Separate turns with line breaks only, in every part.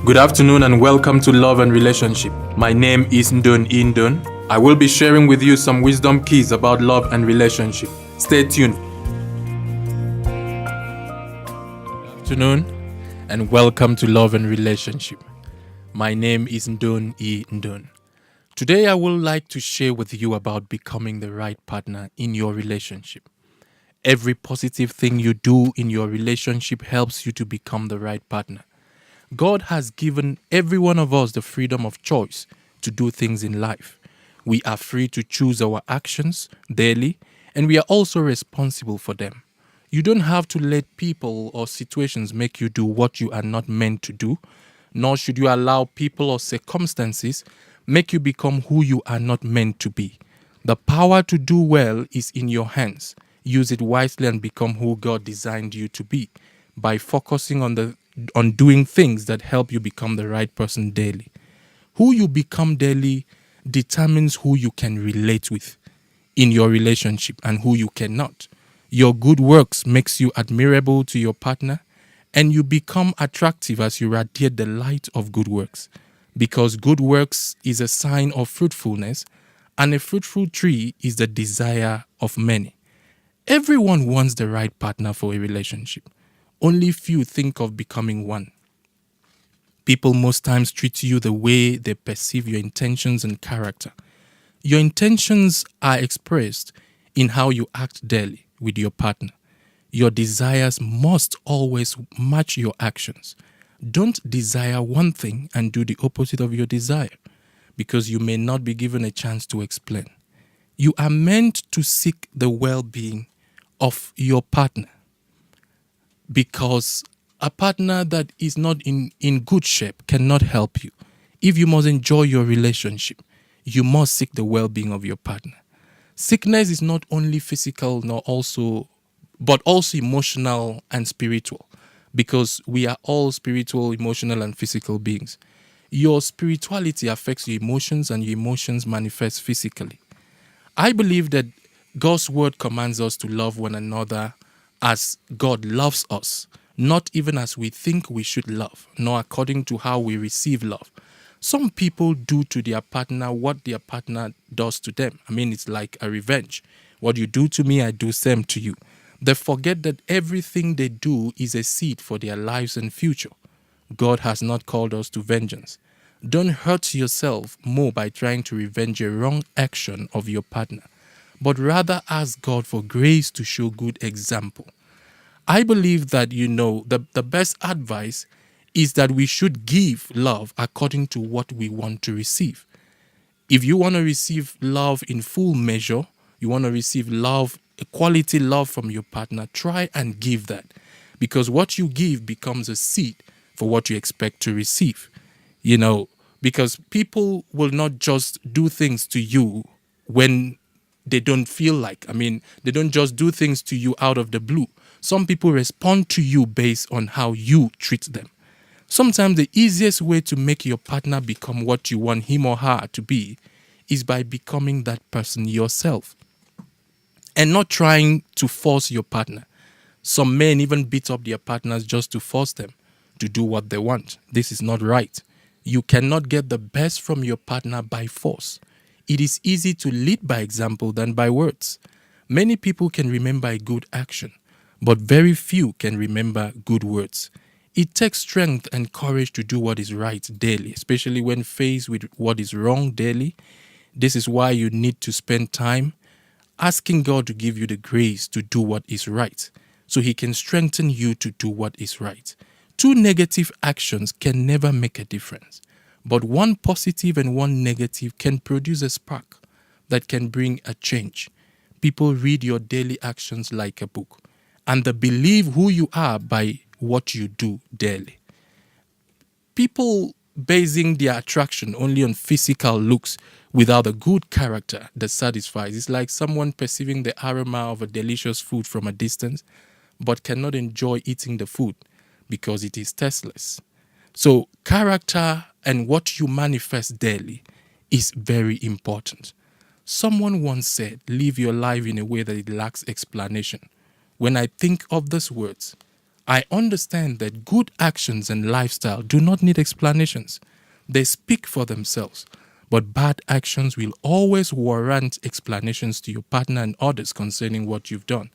Good afternoon and welcome to Love and Relationship. My name is Ndun Indun. I will be sharing with you some wisdom keys about love and relationship. Stay tuned. Good afternoon and welcome to Love and Relationship. My name is Ndun Indun. Today I would like to share with you about becoming the right partner in your relationship. Every positive thing you do in your relationship helps you to become the right partner. God has given every one of us the freedom of choice to do things in life. We are free to choose our actions daily, and we are also responsible for them. You don't have to let people or situations make you do what you are not meant to do, nor should you allow people or circumstances make you become who you are not meant to be. The power to do well is in your hands. Use it wisely and become who God designed you to be by focusing on doing things that help you become the right person daily. Who you become daily determines who you can relate with in your relationship and who you cannot. Your good works makes you admirable to your partner, and you become attractive as you radiate the light of good works. Because good works is a sign of fruitfulness, and a fruitful tree is the desire of many. Everyone wants the right partner for a relationship. Only few think of becoming one. People most times treat you the way they perceive your intentions and character. Your intentions are expressed in how you act daily with your partner. Your desires must always match your actions. Don't desire one thing and do the opposite of your desire, because you may not be given a chance to explain. You are meant to seek the well-being of your partner, because a partner that is not in good shape cannot help you. If you must enjoy your relationship, you must seek the well-being of your partner. Sickness is not only physical but also emotional and spiritual, because we are all spiritual, emotional, and physical beings. Your spirituality affects your emotions, and your emotions manifest physically. I believe that God's word commands us to love one another as God loves us, not even as we think we should love, nor according to how we receive love. Some people do to their partner what their partner does to them. It's like a revenge. What you do to me, I do same to you. They forget that everything they do is a seed for their lives and future. God has not called us to vengeance. Don't hurt yourself more by trying to revenge a wrong action of your partner, but rather ask God for grace to show good example. I believe that, the best advice is that we should give love according to what we want to receive. If you want to receive love in full measure, you want to receive love, a quality love from your partner, try and give that. Because what you give becomes a seed for what you expect to receive. Because people will not just do things to you when they don't feel like. They don't just do things to you out of the blue. Some people respond to you based on how you treat them. Sometimes the easiest way to make your partner become what you want him or her to be is by becoming that person yourself and not trying to force your partner. Some men even beat up their partners just to force them to do what they want. This is not right. You cannot get the best from your partner by force. It is easy to lead by example than by words. Many people can remember a good action, but very few can remember good words. It takes strength and courage to do what is right daily, especially when faced with what is wrong daily. This is why you need to spend time asking God to give you the grace to do what is right, so He can strengthen you to do what is right. Two negative actions can never make a difference, but one positive and one negative can produce a spark that can bring a change. People read your daily actions like a book, and they believe who you are by what you do daily. People basing their attraction only on physical looks without a good character that satisfies. It's like someone perceiving the aroma of a delicious food from a distance, but cannot enjoy eating the food because it is tasteless. So character and what you manifest daily is very important. Someone once said, live your life in a way that it lacks explanation. When I think of these words, I understand that good actions and lifestyle do not need explanations. They speak for themselves. But bad actions will always warrant explanations to your partner and others concerning what you've done.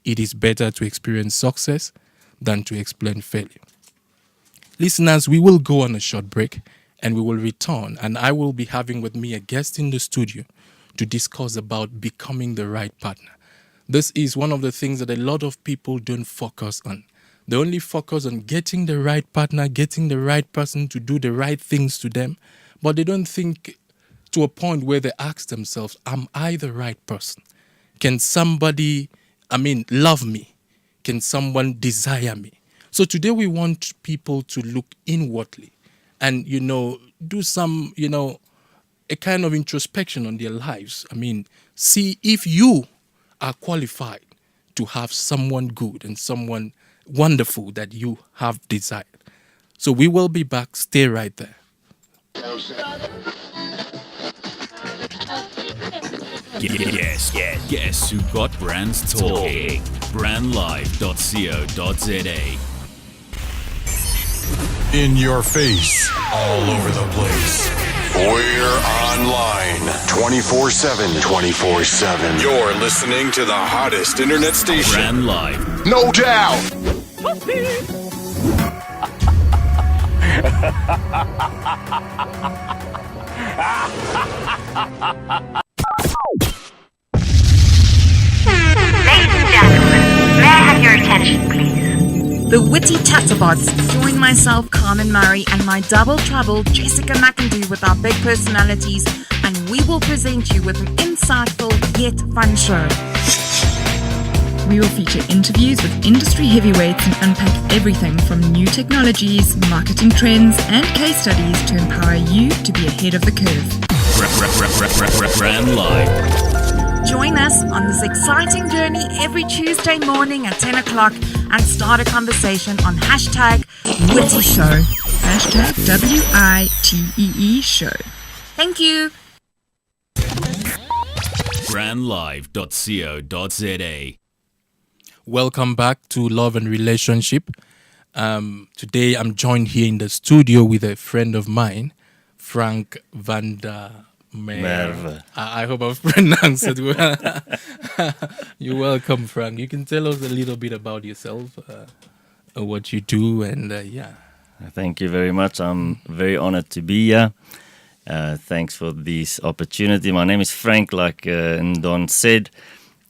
It is better to experience success than to explain failure. Listeners, we will go on a short break and we will return, and I will be having with me a guest in the studio to discuss about becoming the right partner. This is one of the things that a lot of people don't focus on. They only focus on getting the right partner, getting the right person to do the right things to them, but they don't think to a point where they ask themselves, am I the right person? Can somebody, love me? Can someone desire me? So today we want people to look inwardly and, do some, a kind of introspection on their lives. See if you are qualified to have someone good and someone wonderful that you have desired. So we will be back. Stay right there.
Guess who got brands talking? Brandlive.co.za.
In your face, all over the place. We're online 24/7. 24/7. You're listening to the hottest internet station.
Brand Live.
No doubt.
Ladies and gentlemen, may I have your attention, please?
The witty Chatterbots join myself, Carmen Murray, and my double trouble, Jessica McIndoe, with our big personalities, and we will present you with an insightful yet fun show.
We will feature interviews with industry heavyweights and unpack everything from new technologies, marketing trends, and case studies to empower you to be ahead of the curve.
Brand Live.
Join us on this exciting journey every Tuesday morning at 10 o'clock and start a conversation on hashtag Witty Show.
Hashtag WITEE Show.
Thank you.
Brandlive.co.za.
Welcome back to Love and Relationship. Today I'm joined here in the studio with a friend of mine, Frank van der Merwe. I hope I've pronounced it well. You're welcome, Frank. You can tell us a little bit about yourself, what you do, and
Thank you very much. I'm very honored to be here. Thanks for this opportunity. My name is Frank, like Don said.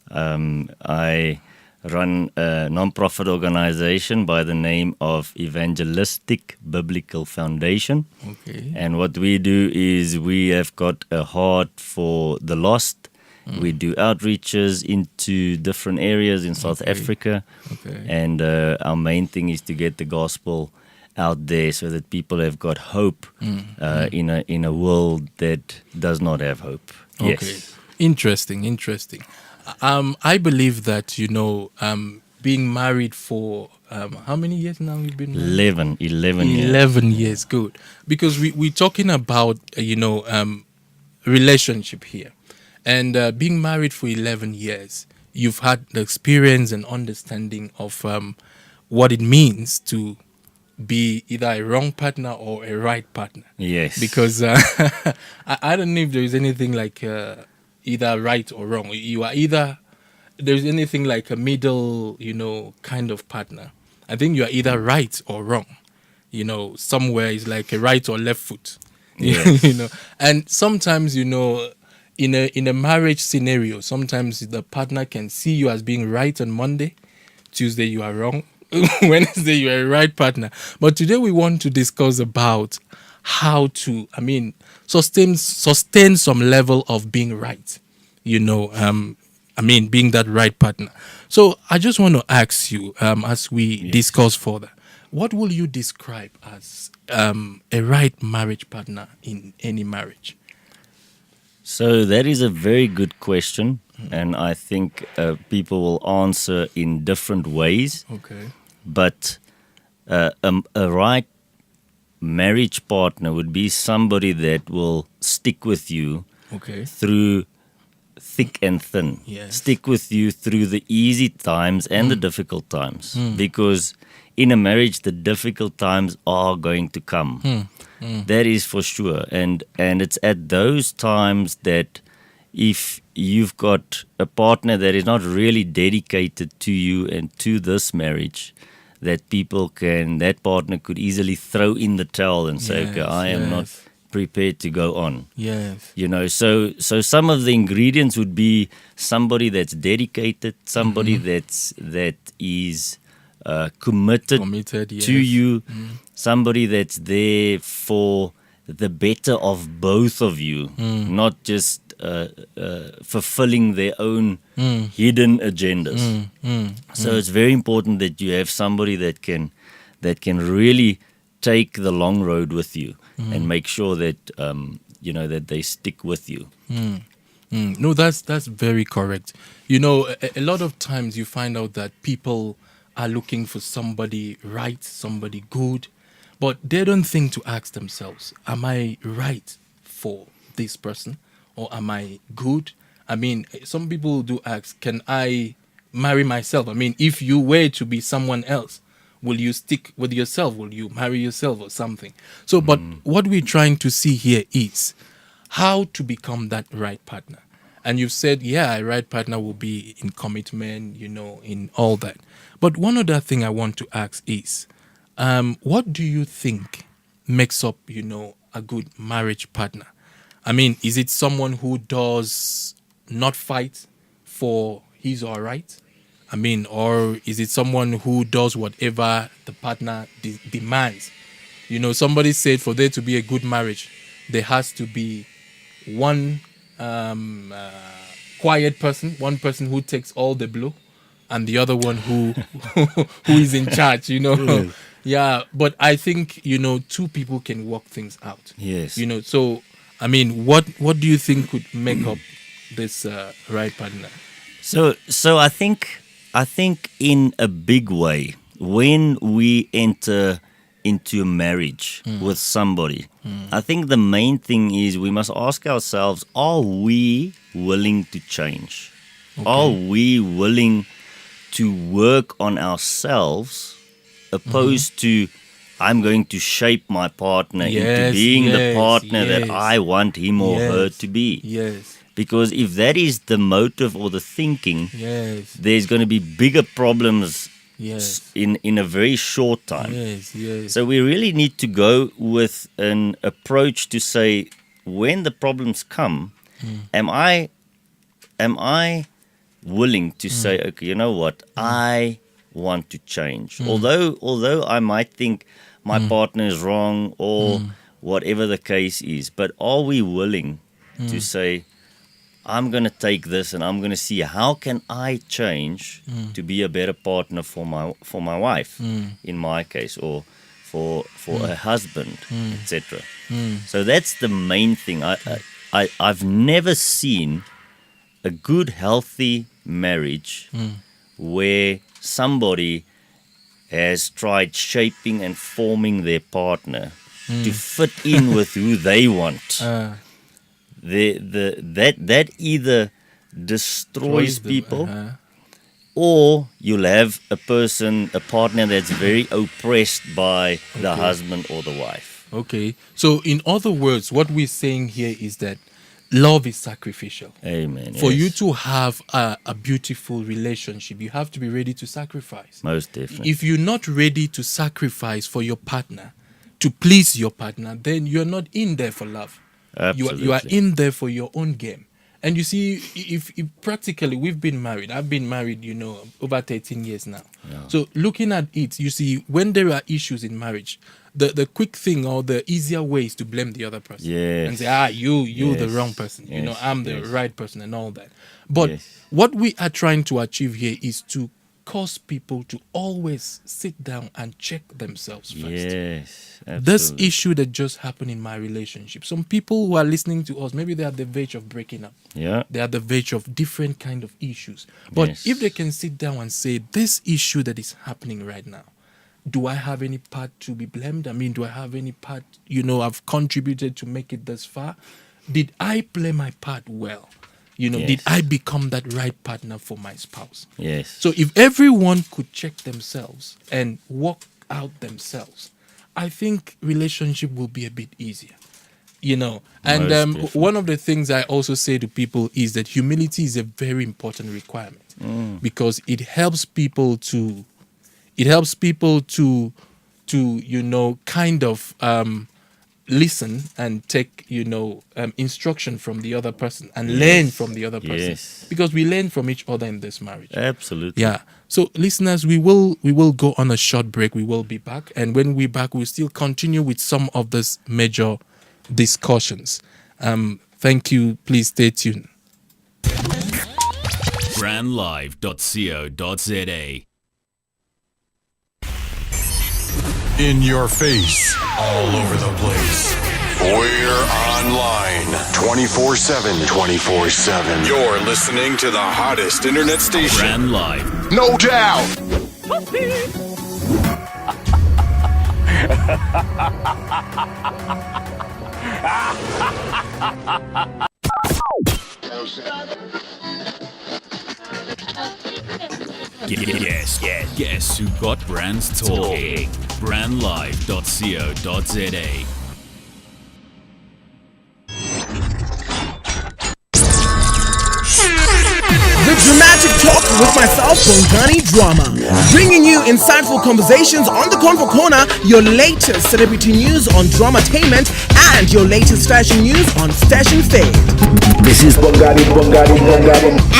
I run a non-profit organization by the name of Evangelistic Biblical Foundation.
Okay.
And what we do is we have got a heart for the lost. We do outreaches into different areas in South Africa.
Okay.
And our main thing is to get the gospel out there so that people have got hope in a world that does not have hope.
Okay.
Yes.
Interesting. I believe that, being married for how many years now you've been married?
11 years.
11 years, good. Because we're talking about, relationship here. And being married for 11 years, you've had the experience and understanding of what it means to be either a wrong partner or a right partner.
Yes.
Because I don't know if there is anything like either right or wrong. You are either, there's anything like a middle, kind of partner. I think you are either right or wrong. Somewhere is like a right or left foot.
Yes.
And sometimes, in a marriage scenario, sometimes the partner can see you as being right on Monday, Tuesday you are wrong, Wednesday you are a right partner. But today we want to discuss about how to, sustain some level of being right, being that right partner. So I just want to ask you, as we discuss further, what will you describe as a right marriage partner in any marriage?
So that is a very good question, and I think people will answer in different ways.
Okay.
But a right marriage partner would be somebody that will stick with you
Okay.
through thick and thin.
Yes.
Stick with you through the easy times and the difficult times. Because in a marriage, the difficult times are going to come. That is for sure. And it's at those times that if you've got a partner that is not really dedicated to you and to this marriage, that partner could easily throw in the towel and say, okay, I am not prepared to go on.
Yes.
You know, so some of the ingredients would be somebody that's dedicated, somebody that is committed
Yes.
to you, somebody that's there for the better of both of you, not just fulfilling their own hidden agendas. So it's very important that you have somebody that can really take the long road with you and make sure that that they stick with you.
No, that's very correct. You know, a lot of times you find out that people are looking for somebody right, somebody good, but they don't think to ask themselves, am I right for this person? Or am I good? I mean, some people do ask, can I marry myself? I mean, if you were to be someone else, will you stick with yourself? Will you marry yourself or something? So, but what we're trying to see here is how to become that right partner. And you've said, yeah, a right partner will be in commitment, you know, in all that. But one other thing I want to ask is, what do you think makes up, you know, a good marriage partner? I mean, is it someone who does not fight for his or her right? I mean, or is it someone who does whatever the partner demands? You know, somebody said for there to be a good marriage, there has to be one quiet person, one person who takes all the blow, and the other one who who is in charge, you know. Yeah, but I think, you know, two people can work things out.
Yes.
You know, so I mean, what do you think could make up this right partner?
So I think in a big way, when we enter into a marriage with somebody, I think the main thing is we must ask ourselves, are we willing to change? Okay. Are we willing to work on ourselves opposed to I'm going to shape my partner into being the partner that I want him or her to be.
Yes.
Because if that is the motive or the thinking, there's going to be bigger problems in a very short time. So we really need to go with an approach to say, when the problems come, am I willing to say, okay, you know what, I want to change. Although I might think my partner is wrong or whatever the case is, but are we willing to say, I'm going to take this and I'm going to see how can I change to be a better partner for my wife, in my case, or for a husband, etc. So that's the main thing. I've never seen a good, healthy marriage where somebody has tried shaping and forming their partner to fit in with who they want. That either destroys people, or you'll have a partner that's very oppressed by the husband or the wife.
Okay. So in other words, what we're saying here is that love is sacrificial.
Amen.
For you to have a beautiful relationship, you have to be ready to sacrifice.
Most definitely.
If you're not ready to sacrifice for your partner, to please your partner, then you're not in there for love.
Absolutely.
You are in there for your own game. And you see, if practically we've been married. I've been married, you know, over 13 years now.
Yeah.
So looking at it, you see, when there are issues in marriage, the quick thing or the easier way is to blame the other person.
Yes.
And say, you're the wrong person. You know, I'm the right person and all that. But what we are trying to achieve here is to cause people to always sit down and check themselves first.
Yes, absolutely.
This issue that just happened in my relationship, some people who are listening to us, maybe they're at the verge of breaking up.
Yeah.
They're at the verge of different kind of issues. But if they can sit down and say, this issue that is happening right now, do I have any part to be blamed? I mean, do I have any part, you know, I've contributed to make it this far? Did I play my part well? Did
Yes.
I become that right partner for my spouse?
Yes.
So if everyone could check themselves and work out themselves, I think relationship will be a bit easier. And
Most definitely.
one of the things I also say to people is that humility is a very important requirement because it helps people to kind of listen and take instruction from the other person and learn from the other person.
Yes.
Because we learn from each other in this marriage.
Absolutely.
Yeah. So listeners, we will go on a short break. We will be back, and when we're back, we'll still continue with some of these major discussions. Thank you. Please stay tuned.
brandlive.co.za.
In your face, all over the place. We're online 24/7. 24/7. You're listening to the hottest internet station.
Brand Live.
No doubt.
Guess who got brands talking? brandlive.co.za.
The Dramatic Talk with myself, Bongani Drama. Bringing you insightful conversations on the Convo Corner, your latest celebrity news on Dramatainment, and your latest fashion news on Stash and Fade.
This is Bongani.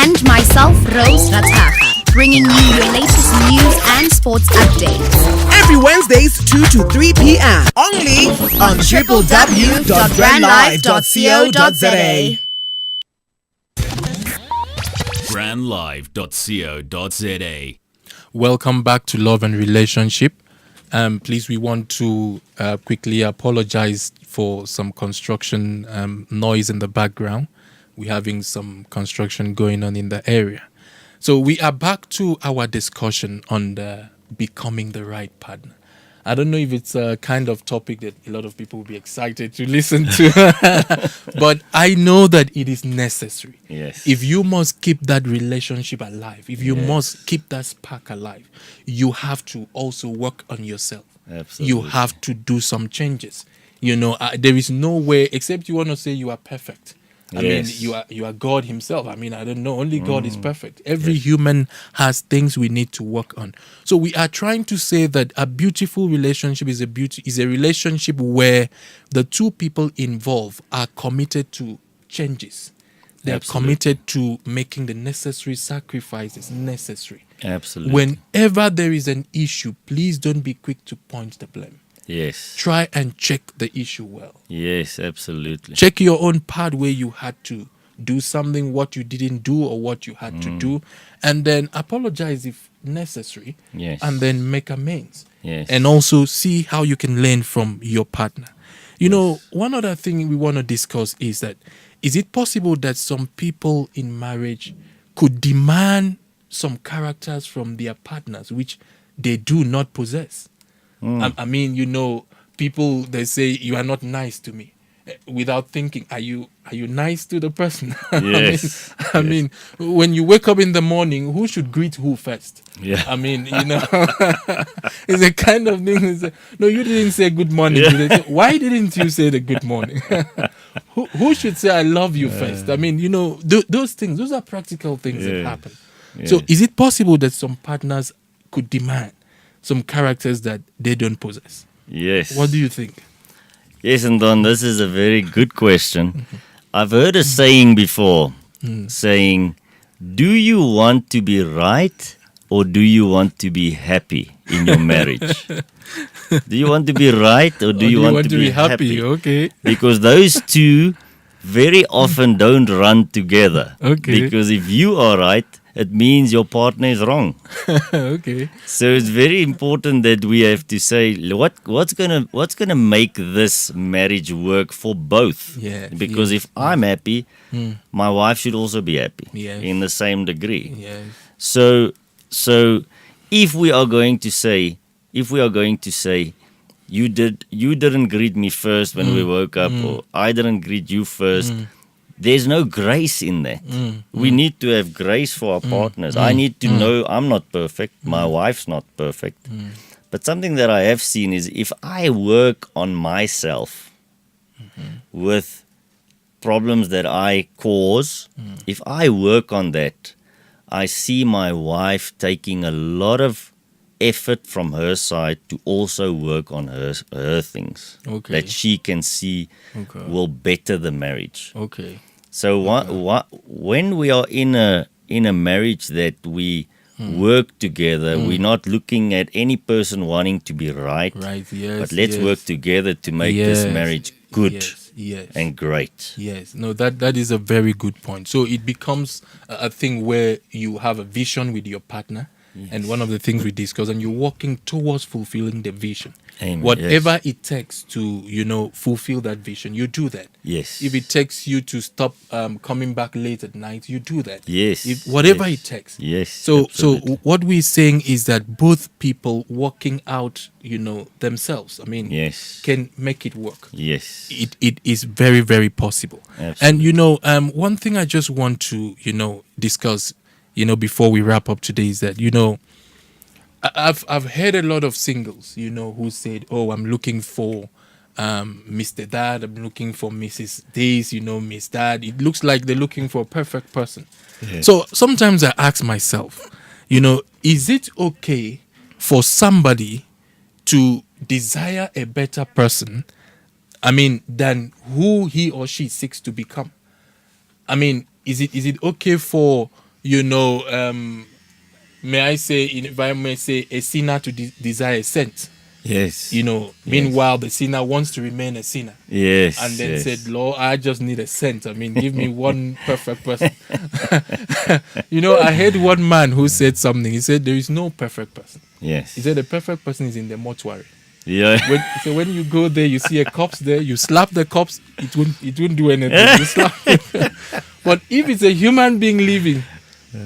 And myself, Rose Rataha, bringing you your latest news and sports updates.
Every Wednesdays, 2 to 3 p.m. Only on www.brandlive.co.za.
brandlive.co.za.
Welcome back to Love and Relationship. Please, we want to quickly apologize for some construction noise in the background. We're having some construction going on in the area. So we are back to our discussion on the becoming the right partner. I don't know if it's a kind of topic that a lot of people will be excited to listen to, but I know that it is necessary.
Yes.
If you must keep that relationship alive, if you must keep that spark alive, you have to also work on yourself.
Absolutely.
You have to do some changes. There is no way, except you want to say you are perfect. I mean,
Yes.
you are God himself. I mean, I don't know. Only God is perfect. Every human has things we need to work on. So we are trying to say that a beautiful relationship is a relationship where the two people involved are committed to changes. They are
Absolutely.
committed to making the necessary sacrifices necessary.
Absolutely.
Whenever there is an issue, please don't be quick to point the blame.
Yes.
Try and check the issue well.
Yes, absolutely.
Check your own part where you had to do something, what you didn't do or what you had to do, and then apologize if necessary.
Yes.
And then make amends.
Yes.
And also see how you can learn from your partner. One other thing we want to discuss is that is it possible that some people in marriage could demand some characters from their partners which they do not possess? I mean, people, they say, you are not nice to me. Without thinking, are you nice to the person?
Yes.
I mean, when you wake up in the morning, who should greet who first?
Yeah.
I mean, it's a kind of thing. No, you didn't say good morning.
Yeah.
Why didn't you say the good morning? who should say I love you first? I mean, those things, those are practical things that happen. So is it possible that some partners could demand some characters that they don't possess?
Yes.
What do you think?
Yes, and Don, this is a very good question. I've heard a saying before, saying, do you want to be right or do you want to be happy in your marriage? Do you want to be right or do you want to be happy?
Okay.
Because those two very often don't run together.
Okay.
Because if you are right, it means your partner is wrong.
Okay.
So it's very important that we have to say what's gonna make this marriage work for both.
Yeah,
Because
yeah.
if I'm happy, my wife should also be happy
Yes.
in the same degree.
Yes.
So if we are going to say you didn't greet me first when we woke up, or I didn't greet you first, there's no grace in that. We need to have grace for our partners. I need to know I'm not perfect. My wife's not perfect. But something that I have seen is if I work on myself with problems that I cause, if I work on that, I see my wife taking a lot of effort from her side to also work on her things that she can see will better the marriage.
Okay.
So when we are in a marriage that we work together, we're not looking at any person wanting to be right.
Right, yes.
But let's work together to make this marriage good
yes.
and great.
Yes, no, that is a very good point. So it becomes a thing where you have a vision with your partner, and one of the things we discuss, and you're working towards fulfilling the vision.
Amen.
Whatever it takes to, fulfill that vision, you do that.
Yes.
If it takes you to stop coming back late at night, you do that.
Yes.
Whatever it takes.
Yes.
So
absolutely.
what we're saying is that both people working out, themselves, can make it work.
Yes.
It is very, very possible.
Absolutely.
And one thing I just want to, discuss, before we wrap up today is that, I've heard a lot of singles, who said, "Oh, I'm looking for Mr. Dad. I'm looking for Mrs. This, Miss Dad." It looks like they're looking for a perfect person.
Yeah.
So sometimes I ask myself, is it okay for somebody to desire a better person, than who he or she seeks to become? Is it okay for, may I say, if I may say, a sinner to desire a saint?
Yes.
Meanwhile, the sinner wants to remain a sinner.
Yes.
And then
yes.
said, "Lord, I just need a saint. Give me one perfect person." I heard one man who said something. He said, "There is no perfect person."
Yes.
He said, "The perfect person is in the mortuary."
Yeah.
When you go there, you see a corpse there, you slap the corpse, it won't do anything. You slap it. But if it's a human being living,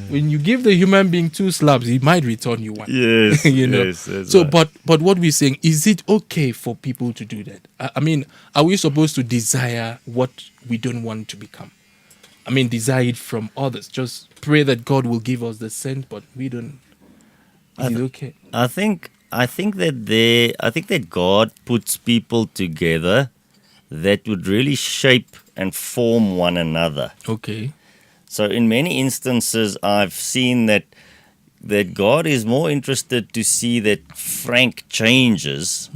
when you give the human being 2 slaps, he might return you 1.
Yes. Yes,
so,
right.
but what we're saying, is it okay for people to do that? Are we supposed to desire what we don't want to become? Desire it from others. Just pray that God will give us the sense, but we don't. Is it okay?
I think that God puts people together that would really shape and form one another.
Okay.
So in many instances, I've seen that God is more interested to see that Frank changes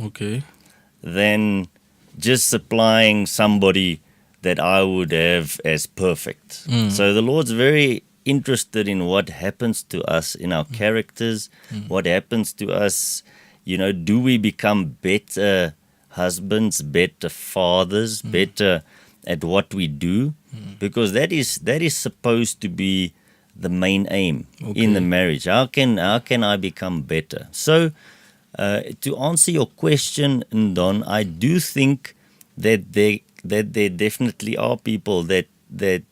than just supplying somebody that I would have as perfect. So the Lord's very interested in what happens to us in our characters, what happens to us, do we become better husbands, better fathers, better at what we do? Because that is supposed to be the main aim in the marriage. How can I become better? So to answer your question, Ndon, I do think that there definitely are people that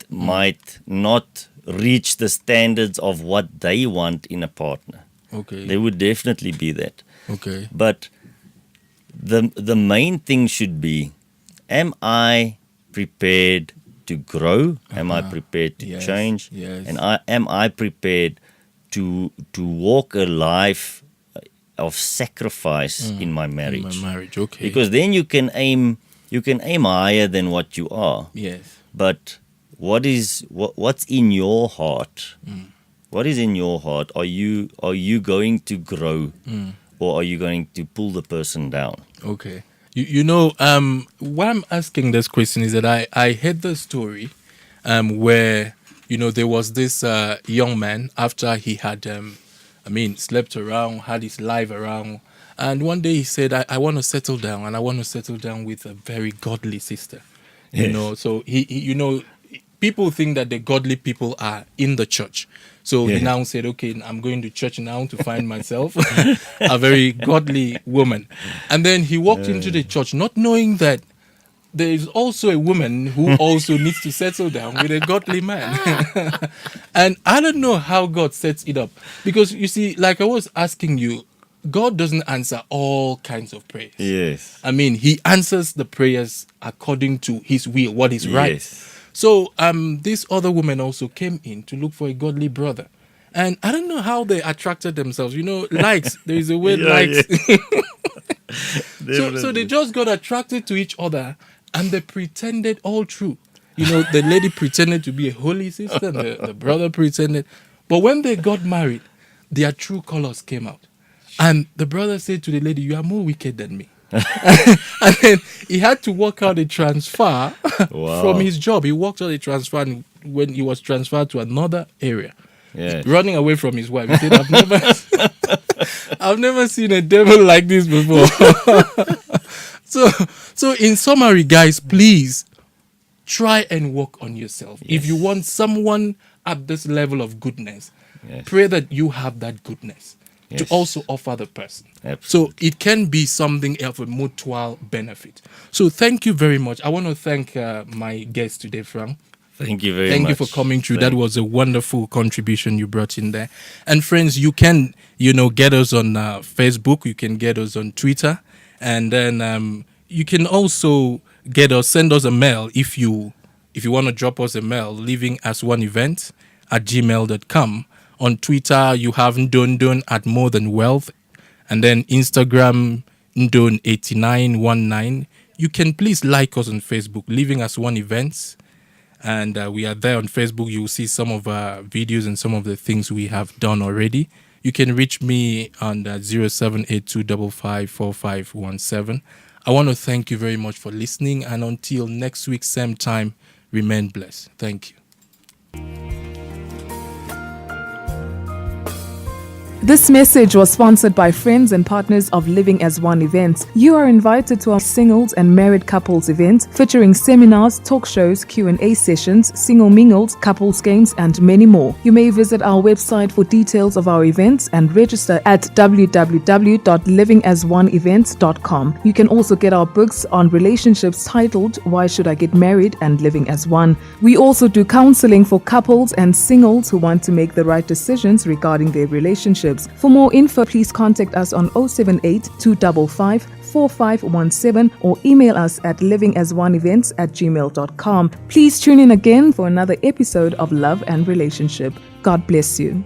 might not reach the standards of what they want in a partner.
Okay.
There would definitely be that.
Okay.
But the main thing should be, am I prepared to grow? Am I prepared to change?
Yes.
And am I prepared to walk a life of sacrifice in my marriage?
In my marriage, okay.
Because then you can aim higher than what you are.
Yes.
But what's in your heart? What is in your heart? Are you going to grow, or are you going to pull the person down?
Okay. Why I'm asking this question is that I heard the story where, there was this young man after he had, slept around, had his life around. And one day he said, I want to settle down, and I want to settle down with a very godly sister.
Yes.
So he people think that the godly people are in the church. So he now said, okay, I'm going to church now to find myself a very godly woman. And then he walked into the church not knowing that there is also a woman who also needs to settle down with a godly man. And I don't know how God sets it up. Because you see, like I was asking you, God doesn't answer all kinds of prayers.
Yes.
He answers the prayers according to his will, what is right.
Yes.
So this other woman also came in to look for a godly brother. And I don't know how they attracted themselves. You know, likes. There is a word likes. So they just got attracted to each other and they pretended all true. You know, the lady pretended to be a holy sister, and the brother pretended. But when they got married, their true colors came out. And the brother said to the lady, "You are more wicked than me." And then he had to work out a transfer from his job. He worked out a transfer, and when he was transferred to another area, running away from his wife. He said, I've never seen a devil like this before. So in summary, guys, please try and work on yourself. If you want someone at this level of goodness, pray that you have that goodness to also offer the person. So it can be something of a mutual benefit. So thank you very much. I want to thank my guest today, Frank.
Thank you very much.
Thank you for coming through. That was a wonderful contribution you brought in there. And friends, you can, get us on Facebook. You can get us on Twitter. And then you can also send us a mail if you want to drop us a mail, livingasoneevent@gmail.com. On Twitter, you have Ndondon at More Than Wealth. And then Instagram, Ndon8919. You can please like us on Facebook, Living as One Events. And we are there on Facebook. You will see some of our videos and some of the things we have done already. You can reach me on 0782554517. I want to thank you very much for listening. And until next week, same time, remain blessed. Thank you.
This message was sponsored by friends and partners of Living as One events. You are invited to our singles and married couples event featuring seminars, talk shows, Q&A sessions, single mingles, couples games, and many more. You may visit our website for details of our events and register at www.livingasoneevents.com. You can also get our books on relationships titled Why Should I Get Married and Living as One. We also do counseling for couples and singles who want to make the right decisions regarding their relationships. For more info, please contact us on 078-255-4517 or email us at livingasoneevents@gmail.com. Please tune in again for another episode of Love and Relationship. God bless you.